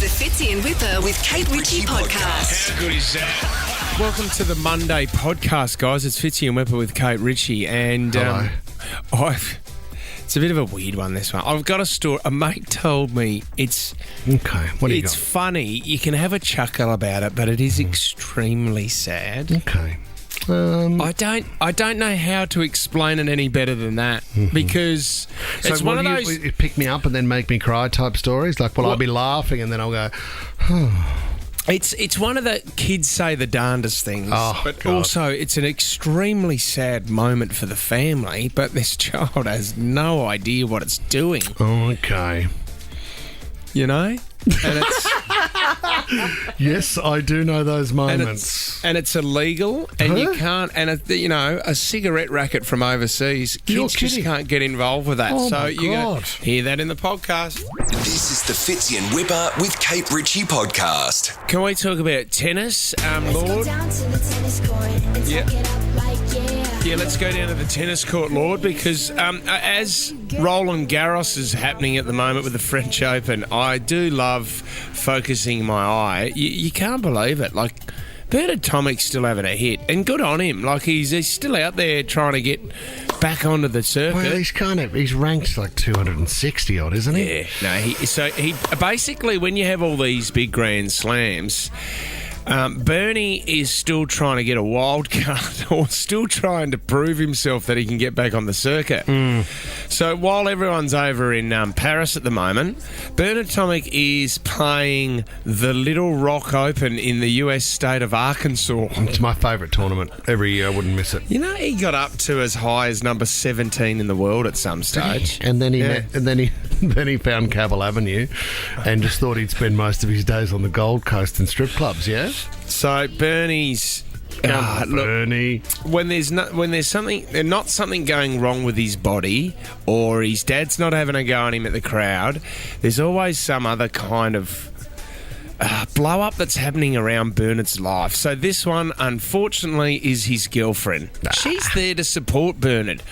the Fitzy and Whipper with Kate Ritchie podcast. How good is that? Welcome to the Monday podcast, guys. It's Fitzy and Whipper with Kate Ritchie. And Hello. it's a bit of a weird one, this one. I've got a story. A mate told me it's... Okay, what do you It's got? funny. You can have a chuckle about it, but it is extremely sad. Okay. I don't know how to explain it any better than that because it's one of those... You pick me up and then make me cry type stories? Like, I'll be laughing and then I'll go... It's one of the kids say the darndest things, but God. also it's an extremely sad moment for the family, but this child has no idea what it's doing, Okay. you know? And it's... Yes, I do know those moments. And it's illegal, and you can't. And a cigarette racket from overseas, You're kids just kidding. can't get involved with that. Oh, so my you God. go hear that in the podcast. This is the Fitzy and Whipper with Kate Ritchie podcast. Can we talk about tennis, Lord? Down to the tennis court and Yeah. tuck it up like Yeah, let's go down to the tennis court, Lord, because as Roland Garros is happening at the moment with the French Open, I do love focusing my eye. You can't believe it. Like, Bernard Tomic's still having a hit, and good on him. Like, he's still out there trying to get back onto the circuit. Well, he's ranked like 260 odd, isn't he? Yeah, no, he basically, when you have all these big Grand Slams, Bernie is still trying to get a wild card or still trying to prove himself that he can get back on the circuit. So while everyone's over in Paris at the moment, Bernard Tomic is playing the Little Rock Open in the US state of Arkansas. It's my favourite tournament. Every year I wouldn't miss it. You know, he got up to as high as number 17 in the world at some stage. And then Yeah. then he found Cavill Avenue and just thought he'd spend most of his days on the Gold Coast in strip clubs, yeah? So Bernie's... look, Bernie. when there's something going wrong with his body, or his dad's not having a go at him at the crowd, there's always some other kind of blow up that's happening around Bernard's life. So this one, unfortunately, is his girlfriend. She's there to support Bernard,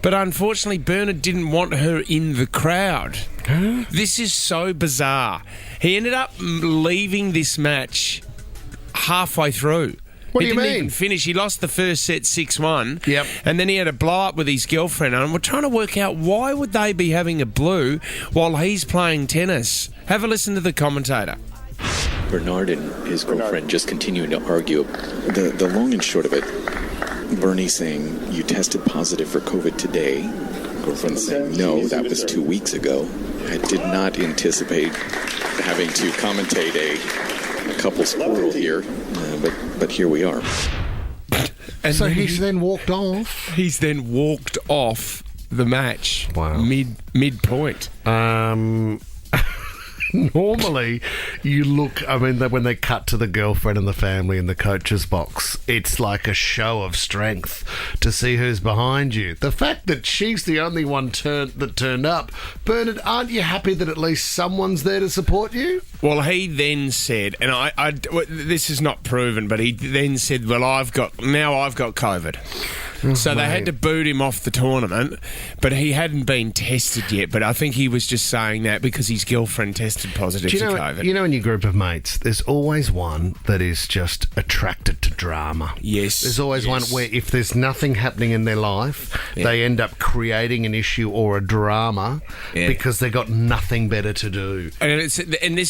but unfortunately, Bernard didn't want her in the crowd. This is so bizarre. He ended up leaving this match halfway through. What do He you didn't mean? even finish. He lost the first set 6-1. Yep. And then he had a blow up with his girlfriend. And we're trying to work out why would they be having a blue while he's playing tennis. Have a listen to the commentator. Bernard and his girlfriend just continuing to argue. The long and short of it, Bernie saying, you tested positive for COVID today. Girlfriend saying, no, that was 2 weeks ago. I did not anticipate having to commentate a couple's quarrel here, but here we are. And So then he's then walked off. he's then walked off the match. Wow. Midpoint. Normally, you look, when they cut to the girlfriend and the family in the coach's box, it's like a show of strength to see who's behind you. The fact that she's the only one that turned up, Bernard, aren't you happy that at least someone's there to support you? Well, he then said, and this is not proven, but he then said, well, I've got COVID. So they had to boot him off the tournament, but he hadn't been tested yet. But I think he was just saying that because his girlfriend tested positive to COVID. You know, in your group of mates, there's always one that is just attracted to drama. Yes. There's always one where if there's nothing happening in their life, they end up creating an issue or a drama because they got nothing better to do. And this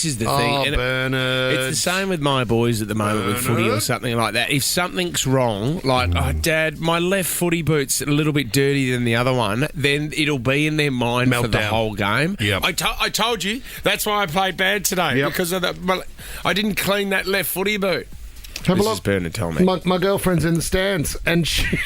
is the thing. Oh, and Bernard. It's the same with my boys at the moment with footy or something like that. If something's wrong, like, oh, Dad, my left footy boot's a little bit dirtier than the other one, then it'll be in their mind for the Meltdown. whole game. Yep. I told you, that's why I played bad today, because of I didn't clean that left footy boot. Have a This look. is Bernard told me. My girlfriend's in the stands, and she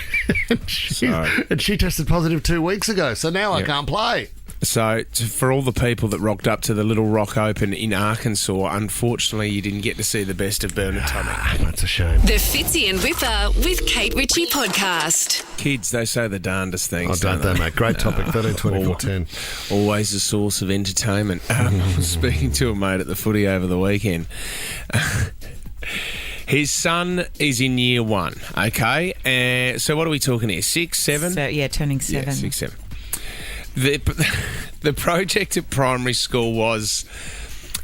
tested positive 2 weeks ago, so now I can't play. So, for all the people that rocked up to the Little Rock Open in Arkansas, unfortunately, you didn't get to see the best of Bernard Tomic. That's a shame. The Fitzy and Whipper with Kate Ritchie podcast. Kids, they say the darndest things. Oh, don't they, mate? Great topic, 13, 24, 10. Always a source of entertainment. I was speaking to a mate at the footy over the weekend. His son is in year 1, okay? So what are we talking here, 6, 7? So, yeah, turning 7. Yeah, 6, 7. The project at primary school was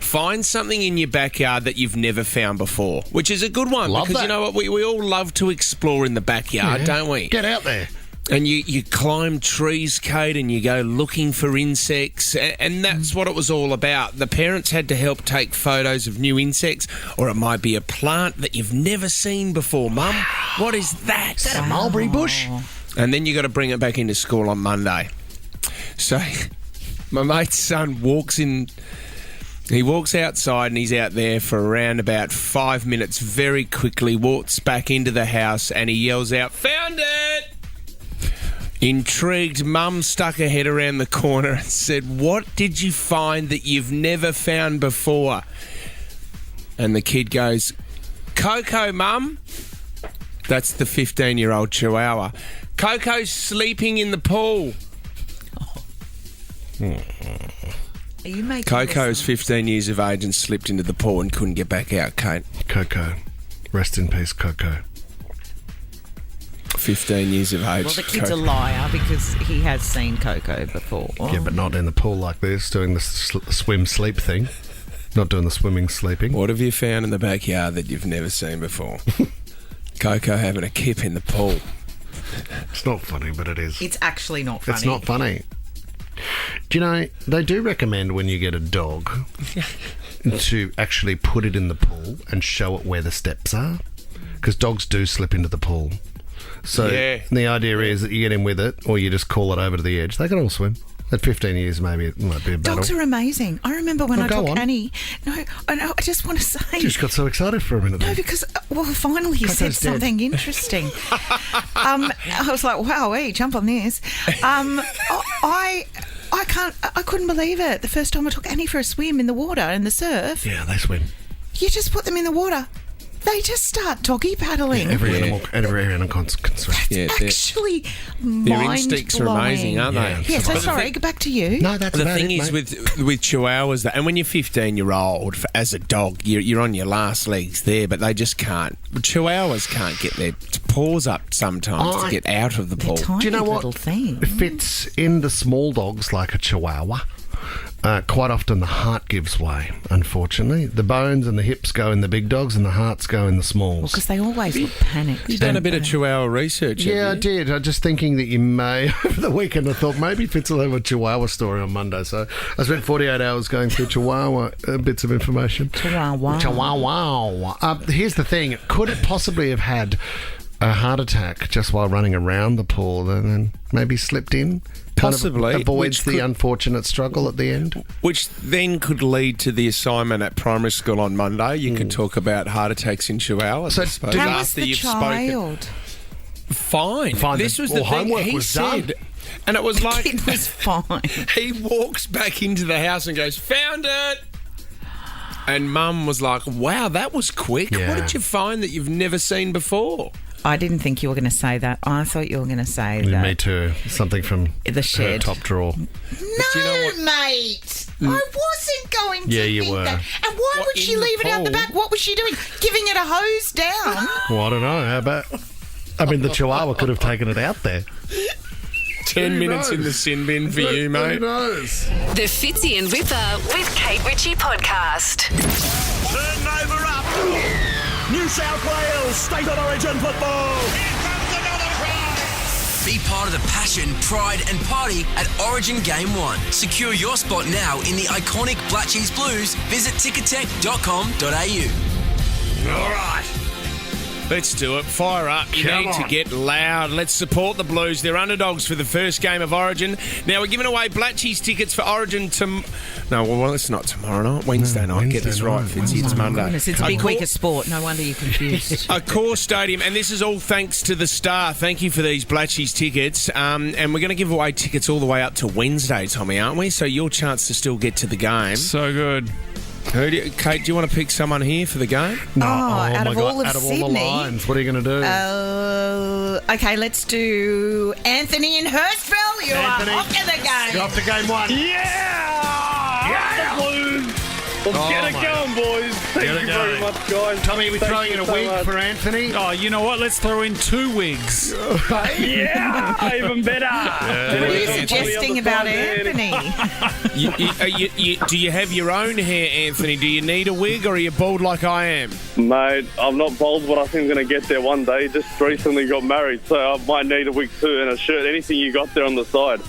Find something in your backyard that you've never found before, which is a good one. Love because that. you know what? We all love to explore in the backyard, don't we? Get out there. And you climb trees, Kate, and you go looking for insects. And that's what it was all about. The parents had to help take photos of new insects, or it might be a plant that you've never seen before. Mum, what is that? Is that a mulberry bush? And then you got to bring it back into school on Monday. So my mate's son walks in. He walks outside and he's out there for around about 5 minutes, very quickly walks back into the house and he yells out, "Found it!" Intrigued, Mum stuck her head around the corner and said, "What did you find that you've never found before?" And the kid goes, "Coco, Mum." That's the 15-year-old Chihuahua. "Coco's sleeping in the pool." Are you making Coco's this 15 years of age and slipped into the pool and couldn't get back out, Kate. Coco. Rest in peace, Coco. 15 years of age. Well, the kid's a liar because he has seen Coco before. Yeah, but not in the pool like this, doing the swim sleep thing. Not doing the swimming sleeping. What have you found in the backyard that you've never seen before? Coco having a kip in the pool. It's not funny, but it is. It's actually not funny. It's not funny. Do you know, they do recommend when you get a dog to actually put it in the pool and show it where the steps are, because dogs do slip into the pool. So the idea is that you get in with it or you just call it over to the edge. They can all swim. At 15 years, maybe it might be a battle. Dogs are amazing. I remember when I go took on. Annie. No, I just want to say. Just got so excited for a minute. No, Then. because, finally you said Coco's dead. something interesting. I was like, wow, jump on this. I couldn't believe it. The first time I took Annie for a swim in the water, in the surf, Yeah, they swim. you just put them in the water. They just start doggy paddling. Every animal can swim. Yeah, Actually, their instincts are amazing, aren't they? Yeah. Yeah, so But sorry, go back to you. No, that's The about thing it, is mate. with Chihuahuas, and when you're 15-year-old, as a dog, you're on your last legs there, but they just can't. Chihuahuas can't get their paws up sometimes to get out of the pool. Tiny Do you know what? little thing. It fits in the small dogs like a Chihuahua. Quite often the heart gives way, unfortunately. The bones and the hips go in the big dogs and the hearts go in the smalls. Because they always look panicked. You've done a bit of don't Chihuahua research, Yeah, I haven't you? did. I was just thinking that you may, over the weekend, I thought maybe Fitz will have a Chihuahua story on Monday. So I spent 48 hours going through Chihuahua bits of information. Chihuahua. Chihuahua. Here's the thing. Could it possibly have had a heart attack just while running around the pool and then maybe slipped in? Possibly, Kind of avoids which the could- unfortunate struggle at the end. Which then could lead to the assignment at primary school on Monday. You could talk about heart attacks in Chihuahuas. So I suppose, How was after the you've child? spoken. Fine. Fine, This the- was the well, thing. homework He was said, done. and it was like It was fine. he walks back into the house and goes, "Found it." And Mum was like, "Wow, that was quick. Yeah. What did you find that you've never seen before?" I didn't think you were going to say that. I thought you were going to say that. Me too. Something from The her shed. top drawer. No, Do you know what- mate. I wasn't going to Yeah, you think were. that. And why What, would she in the leave it out the pool? back? What was she doing? Giving it a hose down? Well, I don't know. How about... I mean, the Chihuahua could have taken it out there. 10 minutes in the knows? sin bin for you, Who mate. knows? The Fitzy and Whipper with Kate Ritchie podcast. Turnover up. New South Wales State of Origin football. Here comes another try. Be part of the passion, pride and party at Origin Game 1. Secure your spot now in the iconic Black Cheese Blues. Visit tickettech.com.au. All right. Let's do it. Fire up. You Come need to on. get loud. Let's support the Blues. They're underdogs for the first game of Origin. Now, we're giving away Black Cheese tickets for Origin well, it's not tomorrow night. Wednesday night. Get this Wednesday right, night. Fitzy. It's Monday. Goodness, it's a big week of sport. No wonder you're confused. A core stadium, and this is all thanks to the Star. Thank you for these Blatchies tickets. And we're going to give away tickets all the way up to Wednesday, Tommy, aren't we? So your chance to still get to the game. So good. Kate, do you want to pick someone here for the game? No, out my of God. all of Out of all the Sydney? lines, what are you going to do? Okay, let's do Anthony in Hurstville. You Anthony. are off to the game. You're off to game one. Yeah. The Blues Oh, Get it mate. going, boys. Thank Get it you very going. much, guys. Tommy, are we Thank throwing you in a so wig much. for Anthony? Oh, you know what? Let's throw in 2 wigs. Yeah, even better. What are you suggesting about Anthony? Do you have your own hair, Anthony? Do you need a wig, or are you bald like I am? Mate, I'm not bold, but I think I'm going to get there one day. Just recently got married, so I might need a wig too and a shirt. Anything you got there on the side.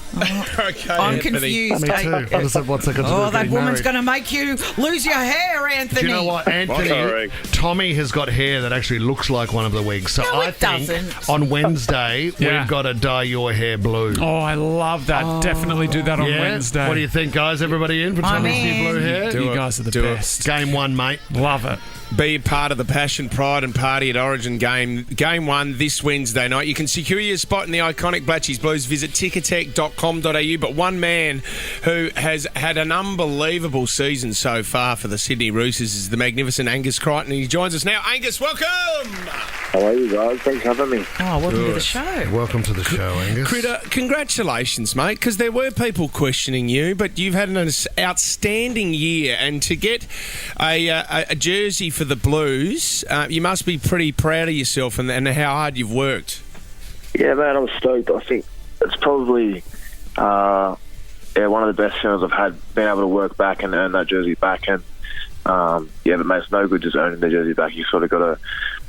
Okay, I'm Anthony. confused. Me too. What's that got to do Oh, with that getting woman's married? going to make you lose your hair, Anthony. Do you know what, Anthony? Correct. Tommy has got hair that actually looks like one of the wigs. So No, I it think doesn't. on Wednesday Yeah. we've got to dye your hair blue. Oh, I love that. Definitely do that on Yeah? Wednesday. What do you think, guys? Everybody in for I'm Tommy's new in. blue hair? You guys are the Do it. best. Game 1, mate. Love it. Be a part of the passion, pride and party at Origin Game 1 this Wednesday night. You can secure your spot in the iconic Blatchies Blues. Visit ticketek.com.au. But one man who has had an unbelievable season so far for the Sydney Roosters is the magnificent Angus Crichton. He joins us now. Angus, welcome! How are you guys? Thanks for having me. Oh, welcome to the show. Welcome to the show, Angus. Critter, congratulations, mate, because there were people questioning you, but you've had an outstanding year, and to get a jersey for the Blues, you must be pretty proud of yourself and how hard you've worked. Yeah, man, I'm stoked. I think it's probably one of the best feelings I've had, being able to work back and earn that jersey back. And but mate, it's no good just earning the jersey back. You sort of got to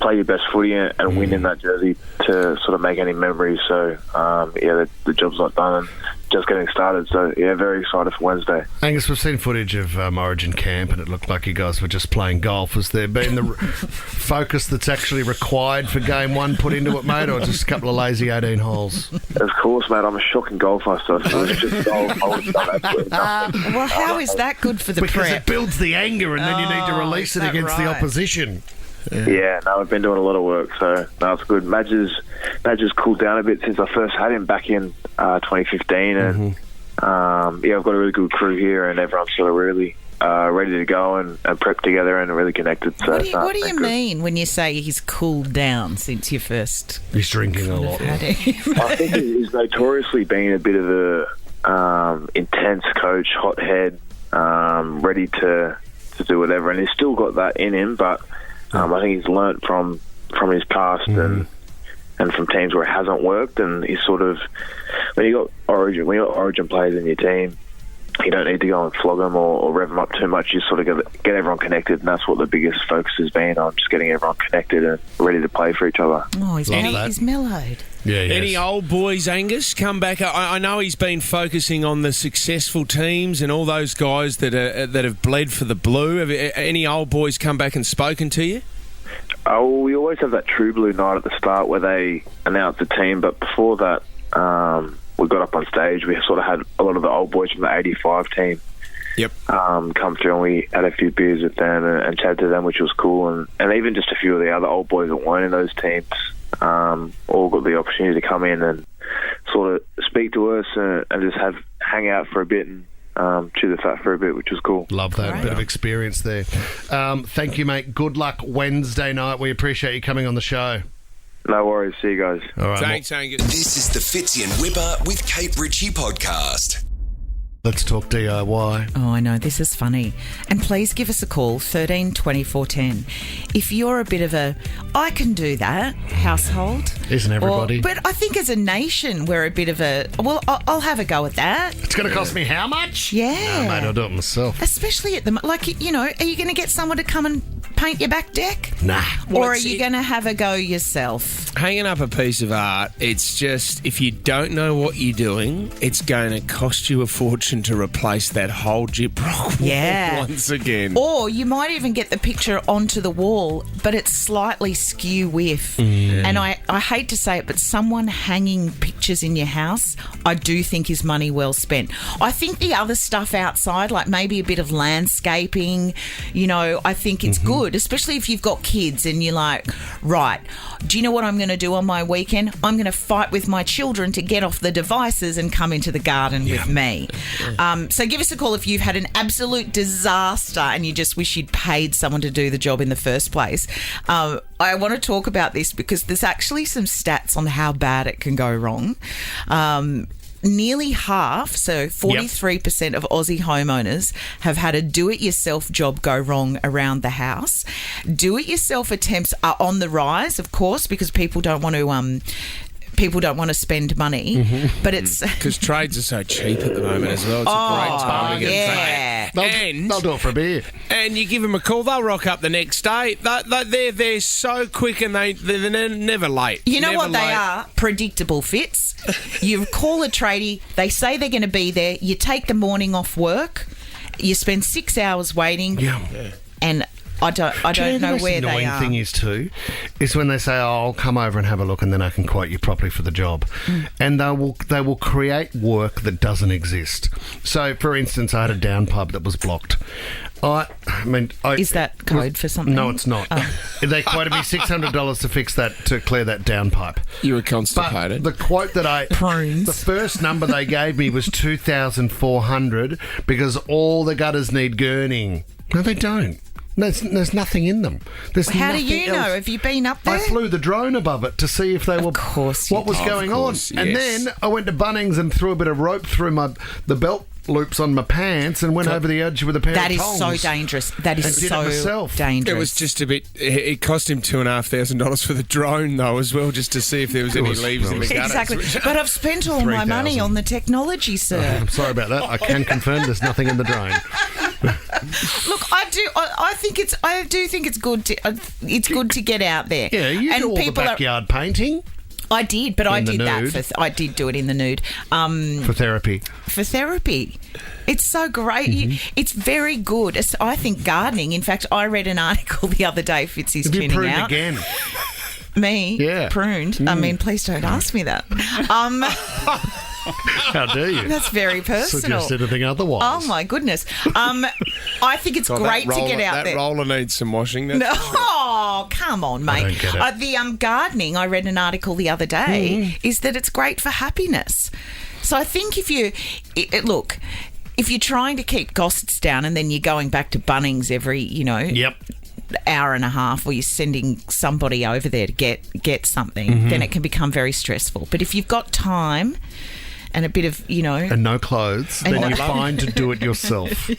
play your best footy and win in that jersey to sort of make any memories. So the job's not done and just getting started. So very excited for Wednesday. Angus, we've seen footage of Origin camp, and it looked like you guys were just playing golf. Has there been the focus that's actually required for game 1 put into it, mate, or just a couple of lazy 18 holes? Of course, mate. I'm a shocking golfer, so if it was just golf, I would have done absolutely nothing. Well, how is that good for the Because prep? it builds the anger, and then you need to release is it that against the right? opposition. Yeah, no, I've been doing a lot of work, so no, it's good. Madge's cooled down a bit since I first had him back in 2015, and I've got a really good crew here, and everyone's sort of really ready to go and prep together and really connected. So What do you mean when you say he's cooled down since you first He's drinking a lot. had him? I think he's notoriously been a bit of a intense coach, hot head, ready to do whatever, and he's still got that in him, but I think he's learnt from his past and from teams where it hasn't worked, and he's sort of when you got Origin players in your team, you don't need to go and flog them or rev them up too much. You sort of get everyone connected, and that's what the biggest focus has been on, just getting everyone connected and ready to play for each other. Oh, he's mellowed. Yeah, Any old boys, Angus, come back? I know he's been focusing on the successful teams and all those guys that have bled for the Blue. Have any old boys come back and spoken to you? Oh, we always have that True Blue night at the start where they announce the team, but before that, we got up on stage. We sort of had a lot of the old boys from the 85 team come through, and we had a few beers with them and chatted to them, which was cool. And even just a few of the other old boys that weren't in those teams all got the opportunity to come in and sort of speak to us and just hang out for a bit and chew the fat for a bit, which was cool. Love that bit of experience there. Thank you, mate. Good luck Wednesday night. We appreciate you coming on the show. No worries. See you guys. All right, Thanks, Angus. This is the Fitzy and Whipper with Kate Ritchie podcast. let's talk DIY. Oh, I know, this is funny. And please give us a call, 13 24 10. If you're a bit of a, I can do that household. Isn't everybody? But I think as a nation, we're a bit of a, well, I'll have a go at that. It's going to cost me how much? Yeah. No, mate, I'll do it myself. Especially at the, like, you know, are you going to get someone to come and paint your back deck? Nah. Or are you going to have a go yourself? Hanging up a piece of art, it's just, if you don't know what you're doing, it's going to cost you a fortune to replace that whole gyprock wall once again. Or you might even get the picture onto the wall, but it's slightly skew with. And I hate to say it, but someone hanging pictures in your house, I do think is money well spent. I think the other stuff outside, like maybe a bit of landscaping, you know, I think it's good, especially if you've got kids and you're like, right, do you know what I'm going to do on my weekend? I'm going to fight with my children to get off the devices and come into the garden with me. So give us a call if you've had an absolute disaster and you just wish you'd paid someone to do the job in the first place. I want to talk about this because there's actually some stats on how bad it can go wrong. nearly half, so 43% of Aussie homeowners have had a do-it-yourself job go wrong around the house. Do-it-yourself attempts are on the rise, of course, because people don't want to spend money, but it's because trades are so cheap at the moment as well. It's a great time to get trade. They'll do it for a beer. And you give them a call, they'll rock up the next day. They're so quick and they're never late. You know Never what they late. are? Predictable, Fitz. You call a tradie, they say they're going to be there, you take the morning off work, you spend 6 hours waiting, and I don't know where they are. The annoying thing is too, is when they say, "Oh, I'll come over and have a look, and then I can quote you properly for the job," and they will create work that doesn't exist. So, for instance, I had a downpipe that was blocked. Is that code for something? No, it's not. They quoted me $600 to fix that, to clear that downpipe. You were constipated. But the quote that the first number they gave me was $2,400 because all the gutters need gurning. No, they don't. There's nothing in them. How do you know? Have you been up there? I flew the drone above it to see if they were. Of course, what was going on? And then I went to Bunnings and threw a bit of rope through the belt loops on my pants and went over the edge with a pair of tongs. That is so dangerous. That is so dangerous. It was just a bit. It cost him $2,500 for the drone though, as well, just to see if there was any leaves in the gutters. Exactly. But I've spent all my money on the technology, sir. I'm sorry about that. I can confirm there's nothing in the drone. Look, I do think it's good to get out there. Yeah, you do all the backyard painting. I did, but I did that. I did do it in the nude. For therapy. For therapy. It's so great. It's very good. I think gardening. In fact, I read an article the other day. Fitzy's tuning pruned out. Again. Me? Yeah. Pruned? I mean, please don't ask me that. How dare you? That's very personal. Suggest anything otherwise. Oh, my goodness. I think it's great to get out there. That roller needs some washing. Oh, come on, mate. I don't get it. The gardening, I read an article the other day, is that it's great for happiness. So I think if you're trying to keep costs down and then you're going back to Bunnings every, hour and a half, or you're sending somebody over there to get something, then it can become very stressful. But if you've got time and a bit of, and no clothes, then you're fine to do it yourself.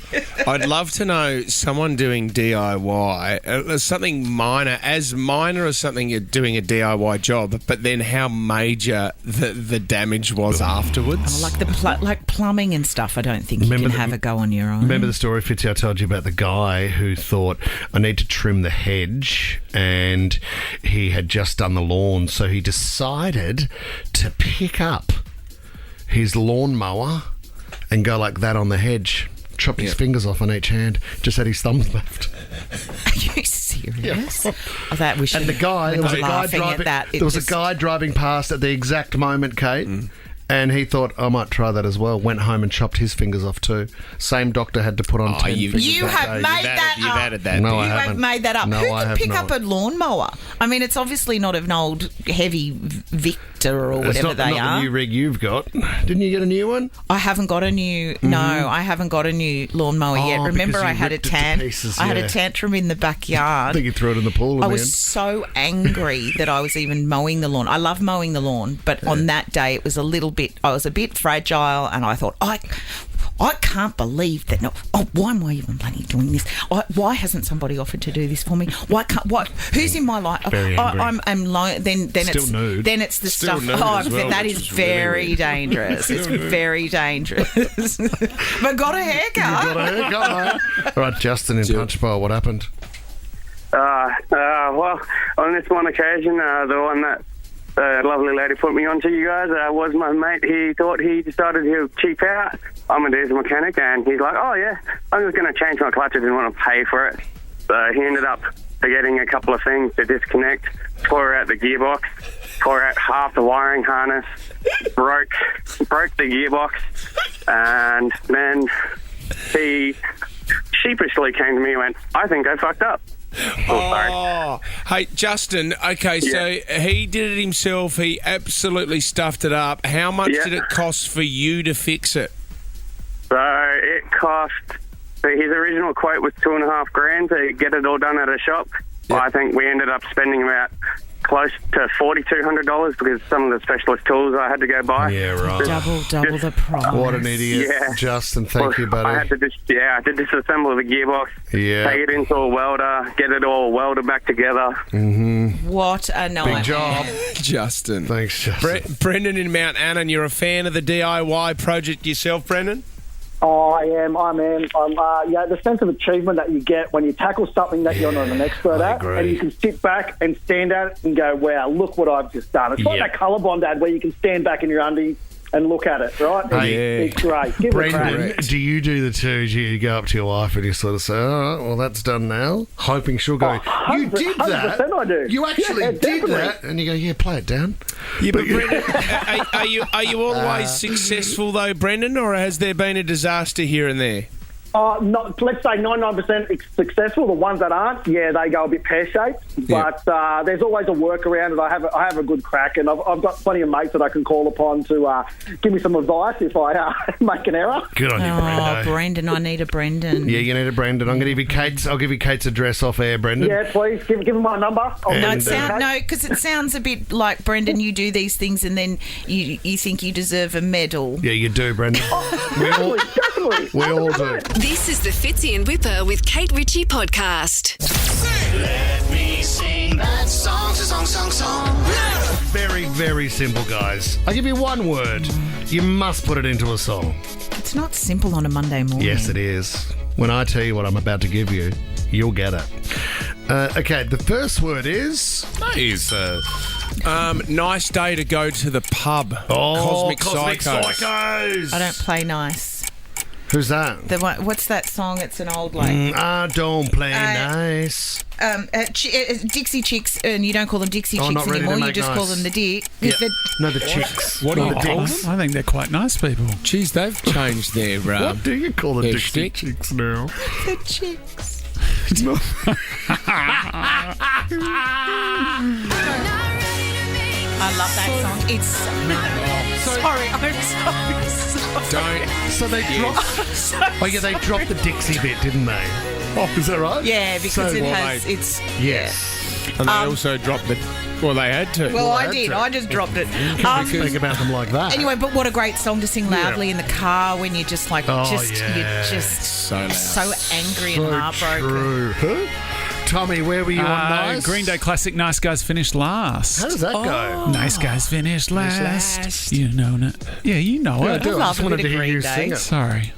I'd love to know someone doing DIY, something minor as something you're doing a DIY job, but then how major the damage was afterwards. Like plumbing and stuff. I don't think you can have a go on your own. Remember the story, Fitzy, I told you about the guy who thought, I need to trim the hedge, and he had just done the lawn, so he decided to pick up his lawnmower and go like that on the hedge. Chopped his fingers off on each hand. Just had his thumbs left. Are you serious? Oh, that we should. And the guy, there was a guy driving past at the exact moment, Kate. And he thought, I might try that as well. Went home and chopped his fingers off too. Same doctor had to put on 10 fingers. You have made that up. You've added that. No, you I haven't. have made that up. No, Who I could have pick not. up a lawnmower? I mean, it's obviously not an old heavy Victor or It's whatever not are. the new rig you've got. Didn't you get a new one? I haven't got a new. No, I haven't got a new lawnmower yet. Remember, I had a had a tantrum in the backyard. I think you threw it in the pool. I was so angry that I was even mowing the lawn. I love mowing the lawn, but on that day it was I was a bit fragile, and I thought, I can't believe that. No, why am I even bloody doing this? Why hasn't somebody offered to do this for me? Who's in my life? Very angry. Then Still it's nude. Then it's the Still stuff. nude as well, That which is is very really dangerous. It's very dangerous. But got a haircut. You got a haircut, mate. All right, Justin in Punchbowl, what happened? Well, on this one occasion, the one that lovely lady put me onto you guys was my mate. He thought he decided he'll cheap out. I'm a diesel mechanic, and he's like, oh yeah, I'm just going to change my clutch. I didn't want to pay for it. So he ended up forgetting a couple of things to disconnect, tore out the gearbox, tore out half the wiring harness, broke the gearbox, and then he sheepishly came to me and went, I think I fucked up. Oh, hey, Justin, okay, so he did it himself. He absolutely stuffed it up. How much did it cost for you to fix it? So it cost, his original quote was $2,500 to get it all done at a shop. Well, I think we ended up spending about close to $4,200 because some of the specialist tools I had to go buy. Yeah, right. Double the price. What an idiot. Yeah. Justin, thank you, buddy. I had to disassemble the gearbox, Yeah. take it into a welder, get it all welded back together. What a nightmare. Big job. Justin. Thanks, Justin. Brendan in Mount Annan, you're a fan of the DIY project yourself, Brendan? Oh, I am. The sense of achievement that you get when you tackle something that you're not an expert I at, agree. and you can sit back and stand at it and go, wow, look what I've just done. It's like Yep. that Colorbond ad where you can stand back in your undies and look at it, right? It's great. Give it a Brendan, crack. do you do the two? Do you go up to your wife and you sort of say, all right, well, that's done now? Hoping she'll go, you did that? 100% I do. You actually Yeah, did definitely. that? And you go, yeah, play it down. Yeah, but Brendan, are you always successful though, Brendan, or has there been a disaster here and there? Let's say 99% successful. The ones that aren't, yeah, they go a bit pear-shaped. But there's always a workaround, and I have a good crack. And I've got plenty of mates that I can call upon to give me some advice if I make an error. Good on you, Brendo. Brendan, I need a Brendan. Yeah, you need a Brendan. I'm going to give you Kate's. I'll give you Kate's address off air, Brendan. Yeah, please give him my number. Because it sounds a bit like, Brendan, you do these things and then you think you deserve a medal. Yeah, you do, Brendan. Definitely. We all do. This is the Fitzy and Whipper with Kate Ritchie podcast. Let me sing that song. Very, very simple, guys. I give you one word. You must put it into a song. It's not simple on a Monday morning. Yes, it is. When I tell you what I'm about to give you, you'll get it. Okay, the first word is... Nice day to go to the pub. Cosmic Psychos. Psychos. I don't play nice. Who's that? The one, what's that song? It's an old like. I don't play nice. Dixie Chicks, and you don't call them Dixie Oh, Chicks not ready to anymore. You make just nice. call them the Dick. Yeah. No, the chicks. What do you Not the call dicks. them? I think they're quite nice people. Geez, they've changed their... What do you call the their Dixie shtick? chicks now? The Chicks. I love that song. It's sorry, I'm sorry. Don't... So they dropped... Oh, yeah, they dropped the Dixie bit, didn't they? Oh, is that right? Yeah, because So- it Well, has. It's Yes. And they also dropped the... Well, they had to. Well, I did. I just dropped it. Think about them like that. Anyway, but what a great song to sing loudly in the car when you're just like, Oh, you're yeah. just So loud. so angry So and heartbroken. true. Huh? Tommy, where were you on Nice? Green Day classic Nice Guys finished last. How does that go? Nice Guys finished last. You know it. Yeah, you know Yeah, I it. do. I love just a wanted bit to of hear Green you Day. sing it. Sorry.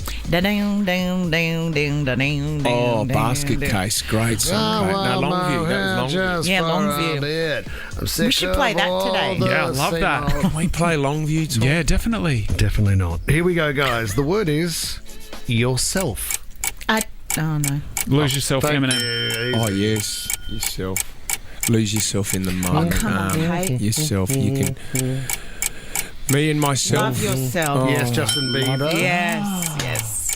Oh, Basket Case. Great song. Great. No, Longview. That was Longview. Yeah, Longview. We should play that today. Yeah, I love that. Can we play Longview too? Yeah, definitely. Definitely not. Here we go, guys. The word is yourself. Oh no. Lose yourself, Thank Eminem. you. Oh, yes. Yourself. Lose yourself in the moment. come on, Kate. Yourself. You can... Me and myself. Love yourself. Yes, Justin Bieber. Yes.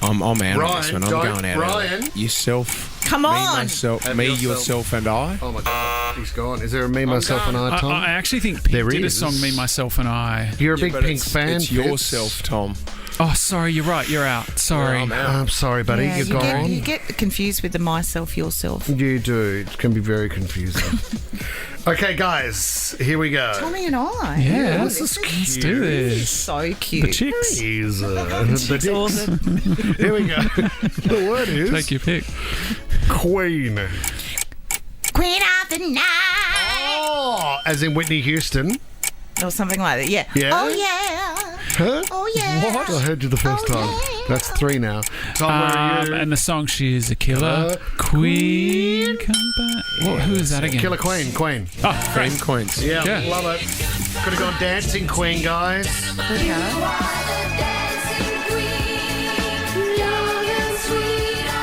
I'm out on Ryan, this one. I'm don't- going out. Ryan. Yourself. Come Me, on. myself. And Me, yourself. yourself, and I. Oh my God, he's gone. Is there a me, myself, and I, Tom? I actually think Pink There did is. a song, Me, Myself and I. You're a big But Pink fan. It's Fitz. yourself, Tom. Oh, sorry, you're right. You're out. Sorry. I'm sorry, buddy. Yeah, You're you gone. get confused with the myself, yourself. You do. It can be very confusing. Okay, guys, here we go. Tommy and I. Yeah, this is cute. let's do this. So cute. The chicks. He's, the dicks. Awesome. Here we go. The word is Take your pick. Queen. Queen of the night. Oh, as in Whitney Houston. Or something like that. Yeah. Yeah? Oh yeah. Huh? Oh yeah. What? I heard you the first time. yeah. That's 3 now. Tom, where are you? And the song, She is a Killer. Queen, come back. Who is that again? Killer Queen. Queen. Oh, Cream Queens. Yeah, Yeah. love it. Could have gone Dancing Queen, guys.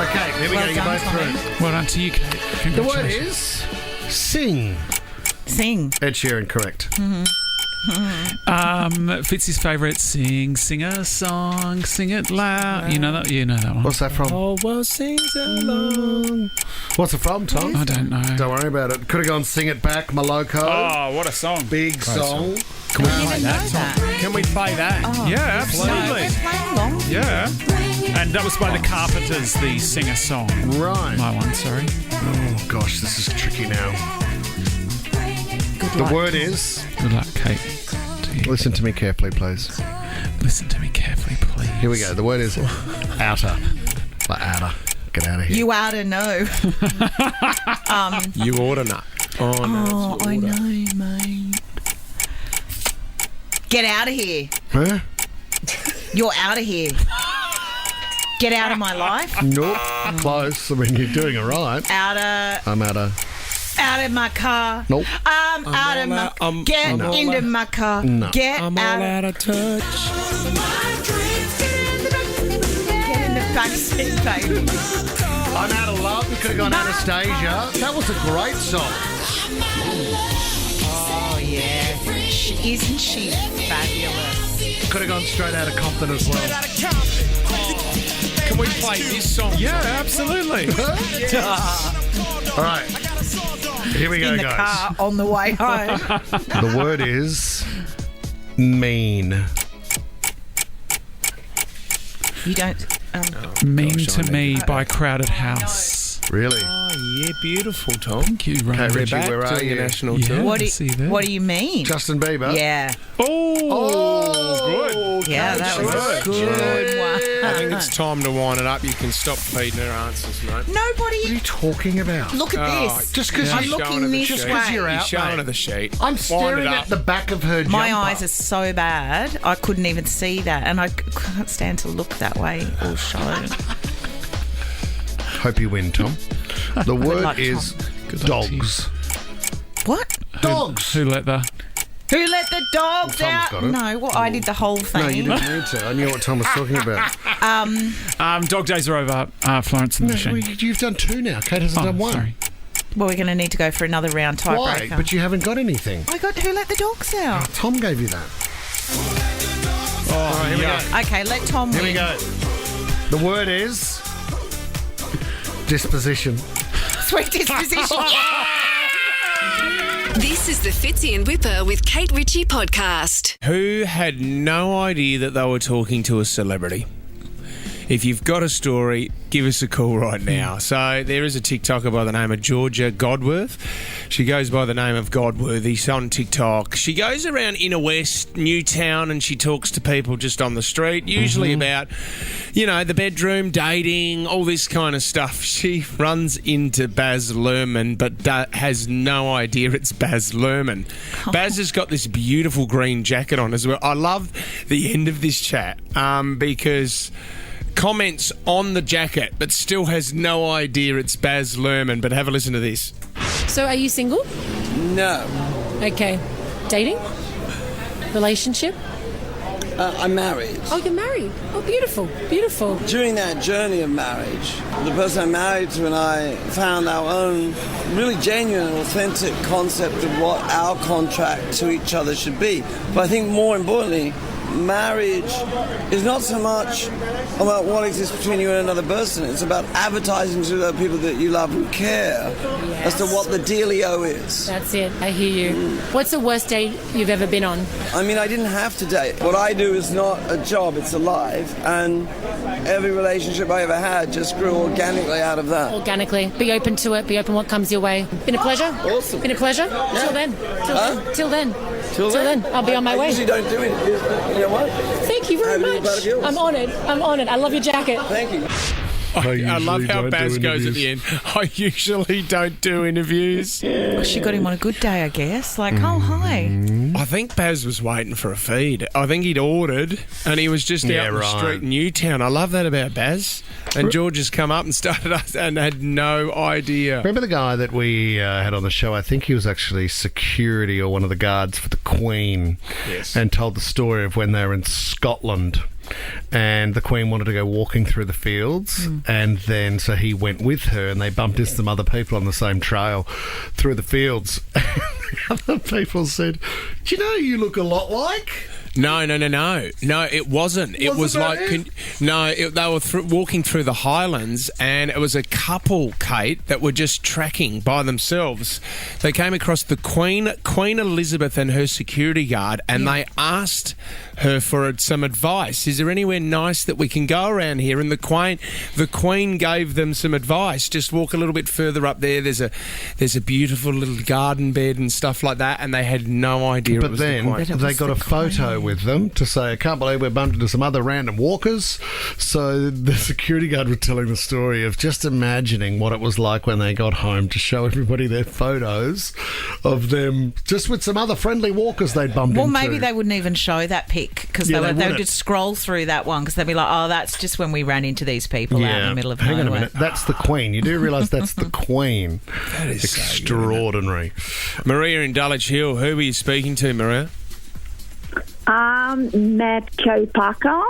Okay, here we go. You're both through. well done to you, Kate. The word Congratulations. is sing. Sing. Ed Sheeran, correct. Fitzy's favourite, sing a song, sing it loud. You know that one. What's that from? Oh, well, sings along. What's it from, Tom? I don't know. Don't worry about it. Could have gone Sing It Back, Maloko. Oh, what a song. Big song. Can we I play didn't know that? that. Can we play that? Yeah, absolutely. We're playing along. Yeah. And that was by the Carpenters, the singer song. Right. My one, sorry. Oh, gosh, this is tricky now. The word is... Good luck, Kate. Listen to me carefully, please. Listen to me carefully, please. Here we go. The word is outer. Like outer. Get out of here. You oughta know. You oughta know. Oh, no. I know, mate. Get out of here. Huh? You're out of here. Get out of my life. Nope. Close. I mean, you're doing it right. I'm outer. Out of my car. Nope. I'm out of my... Get into my car. No. Get I'm out. all out of touch. Get in the backseat, baby. I'm out of love. We could have gone Anastasia. That was a great song. Oh, yeah. Isn't she fabulous? Could have gone straight out of Compton as well. Can we play this song? Yeah, absolutely. All right. Here we go, In the guys. car on the way home. The word is mean. You don't... Mean to Me by Crowded House. Really? Oh, yeah, beautiful, Tom. Thank you, Ray. Okay, We're Richie, back where are doing you? a national Yeah. tour. What see that. do you mean? Justin Bieber. Yeah. Oh, good. Yeah, that was a good one. I think it's time to wind it up. You can stop feeding her answers, mate. What are Nobody... you talking about? Look at this. Just because I'm you're looking this just way. because you're You're out, showing her mate. the sheet. I'm Wind staring it at up. the back of her jumper. My eyes are so bad, I couldn't even see that. And I can't stand to look that way or show. Hope you win, Tom. The word luck, Tom. is Good luck to you. dogs. What? Dogs. Who let the... Who let the dogs Well, Tom's out? got it. No, well, I did the whole thing. No, you didn't need to. I knew what Tom was talking about. Dog days are over. Florence and the No, Machine. you've done two now. Kate hasn't done one. Sorry. Well, we're going to need to go for another round Why? tiebreaker. But you haven't got anything. I got Who Let the Dogs Out. Tom gave you that. Oh, Here we go. Okay, let Tom Here win. we go. The word is disposition. Sweet disposition. This is the Fitzy and Whipper with Kate Ritchie podcast. Who had no idea that they were talking to a celebrity? If you've got a story, give us a call right now. So there is a TikToker by the name of Georgia Godworth. She goes by the name of Godworthy. She's on TikTok. She goes around Inner West, Newtown, and she talks to people just on the street, usually about, the bedroom, dating, all this kind of stuff. She runs into Baz Luhrmann, but has no idea it's Baz Luhrmann. Baz has got this beautiful green jacket on as well. I love the end of this chat because... comments on the jacket, but still has no idea it's Baz Luhrmann. But have a listen to this. So are you single? No. Okay. Dating? Relationship? I'm married. Oh, you're married. Oh, beautiful. Beautiful. During that journey of marriage, the person I'm married to and I found our own really genuine and authentic concept of what our contract to each other should be. But I think more importantly, marriage is not so much about what exists between you and another person. It's about advertising to the people that you love and care as to what the dealio is. That's it. I hear you. What's the worst date you've ever been on? I mean, I didn't have to date. What I do is not a job, it's a life. And every relationship I ever had just grew organically out of that. Organically. Be open to it. Be open what comes your way. Been a pleasure? Awesome. Been a pleasure? Yeah. Till then. Till then. Till then. I'll be on my I way. usually don't do it. You know what? Thank you very much. Proud of yours. I'm honoured. I love your jacket. Thank you. I love how don't Baz do goes at the end. I usually don't do interviews. She got him on a good day, I guess. Like, oh, hi. I think Baz was waiting for a feed. I think he'd ordered and he was just out in the street in Newtown. I love that about Baz. And George has come up and started us and had no idea. Remember the guy that we had on the show? I think he was actually security or one of the guards for the Queen. Yes. And told the story of when they were in Scotland and the Queen wanted to go walking through the fields and then so he went with her and they bumped into some other people on the same trail through the fields. And the other people said, do you know who you look a lot like? No, it wasn't. It was like they were walking through the Highlands, and it was a couple, Kate, that were just tracking by themselves. They came across the Queen Elizabeth and her security guard, and they asked her for some advice. Is there anywhere nice that we can go around here? And the Queen gave them some advice. Just walk a little bit further up there. There's a beautiful little garden bed and stuff like that, and they had no idea. But then they got a photo with them to say, I can't believe we bumped into some other random walkers. So the security guard was telling the story of just imagining what it was like when they got home to show everybody their photos of them just with some other friendly walkers they'd bumped into. Well, maybe they wouldn't even show that pic because they would just scroll through that one because they'd be like, oh, that's just when we ran into these people out in the middle of nowhere. Hang on a minute. That's the Queen. You do realise that's the Queen. That is extraordinary. Maria in Dulwich Hill, who were you speaking to, Maria? Met Kerry Parker.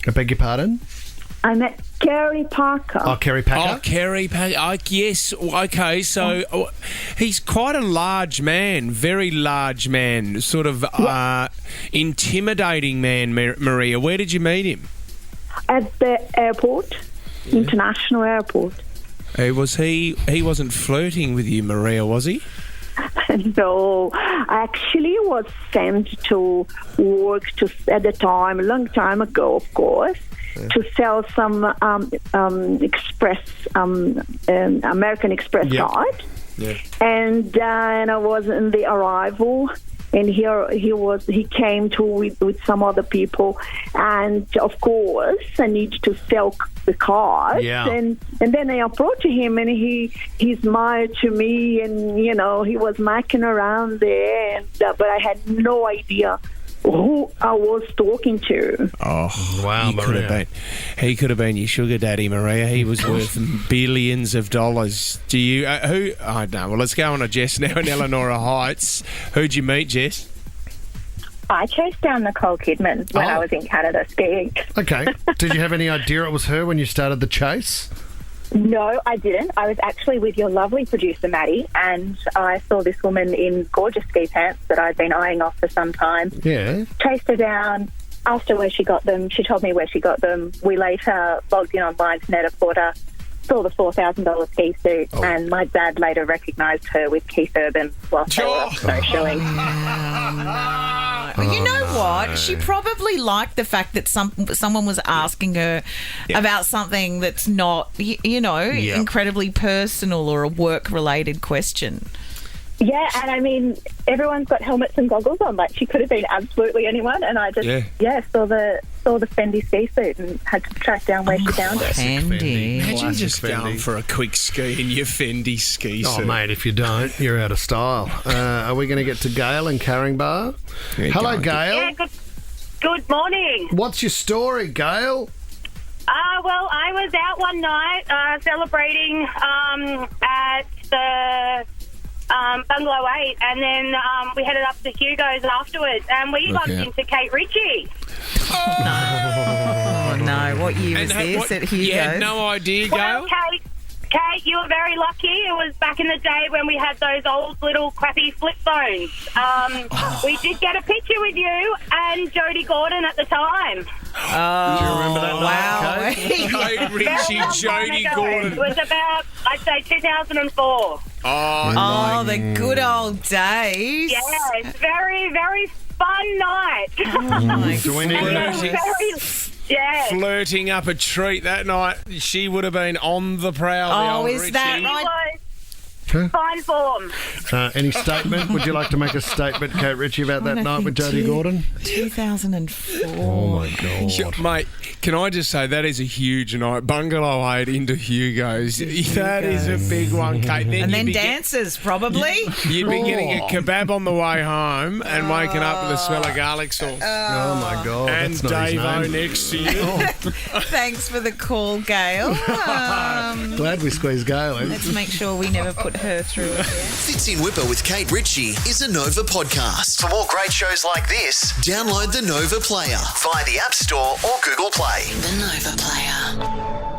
I beg your pardon? I met Kerry Parker. Oh, Kerry Packer? Oh, Kerry Packer. Yes. Okay, so he's quite a large man, very large man, sort of intimidating man, Maria. Where did you meet him? At the airport, international airport. He wasn't flirting with you, Maria, was he? No, I actually was sent to work at the time, a long time ago, of course, to sell some American Express card. Yeah. And I was in the arrival, and he came with some other people, and of course I need to sell the cards, and then I approached him, and he smiled to me, and he was macking around there, and but I had no idea who I was talking to. Oh, wow, Maria. He could have been your sugar daddy, Maria. He was worth billions of dollars. Do you, who, I don't know. Well, let's go on to Jess now in Eleanor Heights. Who'd you meet, Jess? I chased down Nicole Kidman when I was in Canada skiing. Okay. Did you have any idea it was her when you started the chase? No, I didn't. I was actually with your lovely producer, Maddie, and I saw this woman in gorgeous ski pants that I'd been eyeing off for some time. Yeah. Chased her down, asked her where she got them. She told me where she got them. We later logged in online to Net-a-Porter, saw the $4,000 ski suit, and my dad later recognised her with Keith Urban whilst they were up snowshoeing. You know what? She probably liked the fact that someone was asking her about something that's not, incredibly personal or a work-related question. Yeah, and I mean, everyone's got helmets and goggles on. Like, she could have been absolutely anyone, and I just, saw the Fendi ski suit and had to track down where she found it. Fendi. Imagine just going for a quick ski in your Fendi ski suit. Oh, mate, if you don't, you're out of style. Are we going to get to Gail in Caringbah? Hello, Gail. Yeah, good morning. What's your story, Gail? Well, I was out one night celebrating at the Bungalow 8, and then we headed up to Hugo's afterwards, and we bumped into Kate Ritchie. Oh, no. What year was this at Hugo's? You had no idea, Gail? Well, Kate, you were very lucky. It was back in the day when we had those old little crappy flip phones. We did get a picture with you and Jodie Gordon at the time. Oh, do you remember that? Wow. Kate Ritchie, Jodie Gordon. It was about, I'd say, 2004. Oh, the good old days. Yes, very, very fun night. Do we need flirting up a treat that night? She would have been on the prowl. Is that right? Fine form. Any statement? Would you like to make a statement, Kate Ritchie, about that night with Jodie Gordon? 2004. Oh, my God. Sure, mate, can I just say that is a huge night. Bungalow 8 into Hugo's. That is a big one, Kate. Then dances, probably. You'd be getting a kebab on the way home and waking up with the smell of garlic sauce. Oh, my God. And Dave-O next to you. Thanks for the call, Gail. Glad we squeezed Gail in. Let's make sure we never put her through it. Fitzy and Whipper with Kate Ritchie is a Nova podcast. For more great shows like this, download the Nova Player via the App Store or Google Play. The Nova Player.